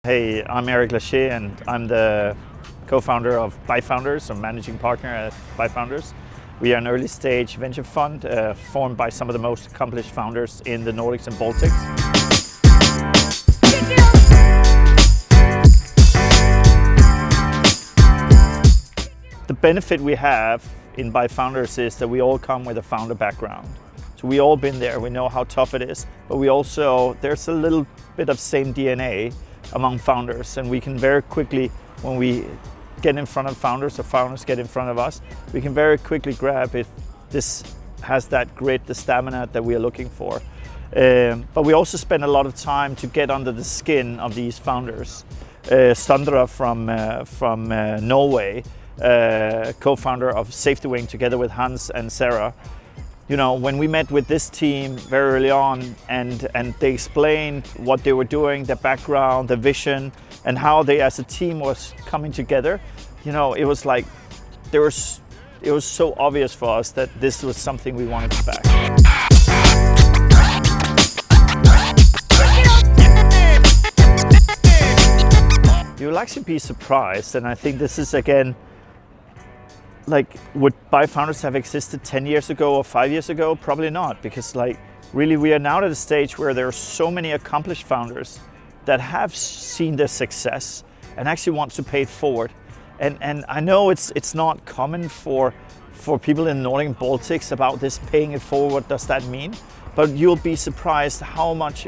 Hey, I'm Eric Lachey and I'm the co-founder of ByFounders, or managing partner at ByFounders. We are an early stage venture fund formed by some of the most accomplished founders in the Nordics and Baltics. The benefit we have in ByFounders is that we all come with a founder background. So we all been there, we know how tough it is, but we also, there's a little bit of same DNA among founders, and we can very quickly, when we get in front of founders or founders get in front of us, we can very quickly grab if this has that grit, the stamina that we are looking for. But we also spend a lot of time to get under the skin of these founders. Sandra from Norway, co-founder of Safety Wing together with Hans and Sarah. You know, when we met with this team very early on and they explained what they were doing, their background, their vision, and how they as a team was coming together, you know, it was like, it was so obvious for us that this was something we wanted to back. You'll actually be surprised, and I think this is again, like, would ByFounders have existed 10 years ago or 5 years ago? Probably not, because like really we are now at a stage where there are so many accomplished founders that have seen their success and actually want to pay it forward. And I know it's not common for people in Nordic and Baltics about this paying it forward. What does that mean? But you'll be surprised how much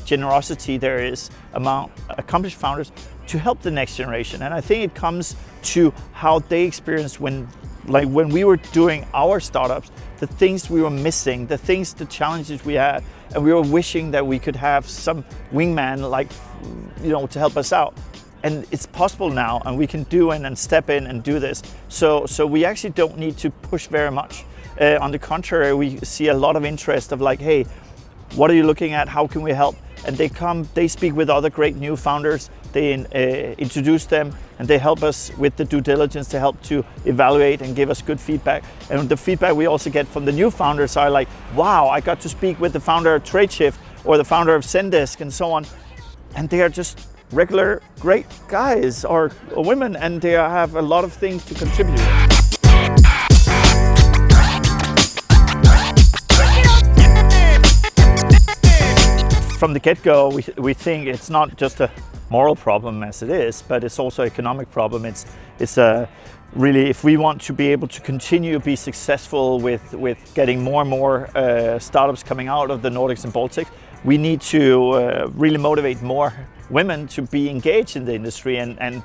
generosity there is among accomplished founders to help the next generation. And I think it comes to how they experienced when we were doing our startups, the things we were missing, the challenges we had, and we were wishing that we could have some wingman, like, you know, to help us out. And it's possible now, and we can do and step in and do this. So we actually don't need to push very much. On the contrary, we see a lot of interest of like, hey, what are you looking at? How can we help? And they speak with other great new founders. They introduce them and they help us with the due diligence to help to evaluate and give us good feedback. And the feedback we also get from the new founders are like, wow, I got to speak with the founder of Tradeshift or the founder of Zendesk and so on. And they are just regular great guys or women, and they have a lot of things to contribute. From the get-go, we think it's not just a moral problem as it is, but it's also an economic problem. It's really, if we want to be able to continue to be successful with getting more and more startups coming out of the Nordics and Baltics, we need to really motivate more women to be engaged in the industry, and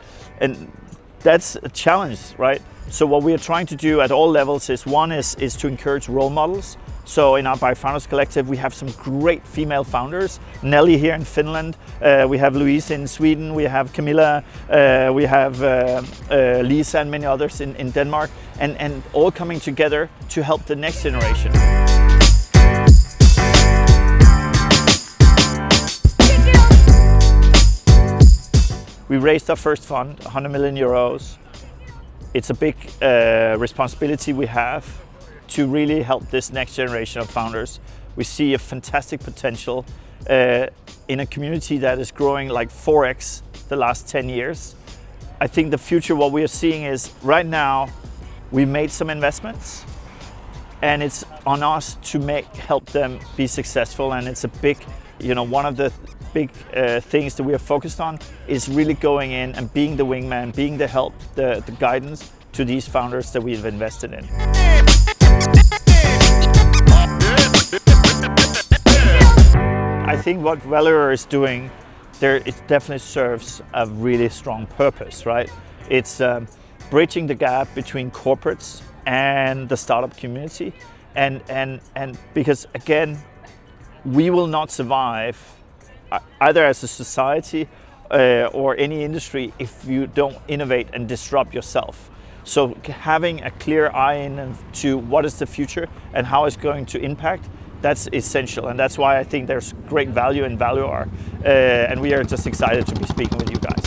that's a challenge, right? So what we are trying to do at all levels is to encourage role models. So in our ByFounders Collective, we have some great female founders. Nelly here in Finland, we have Louise in Sweden, we have Camilla, we have Lisa and many others in Denmark, and all coming together to help the next generation. We raised our first fund, 100 million euros. It's a big responsibility we have to really help this next generation of founders. We see a fantastic potential in a community that is growing like 4x the last 10 years. I think the future, what we are seeing is right now, we made some investments and it's on us to help them be successful. And it's a big, you know, one of the big things that we are focused on is really going in and being the wingman, being the help, the guidance to these founders that we've invested in. I think what Valuer is doing there, it definitely serves a really strong purpose, right? It's bridging the gap between corporates and the startup community, and because again, we will not survive either as a society or any industry if you don't innovate and disrupt yourself. So having a clear eye into what is the future and how it's going to impact, that's essential. And that's why I think there's great value in Valuer. And we are just excited to be speaking with you guys.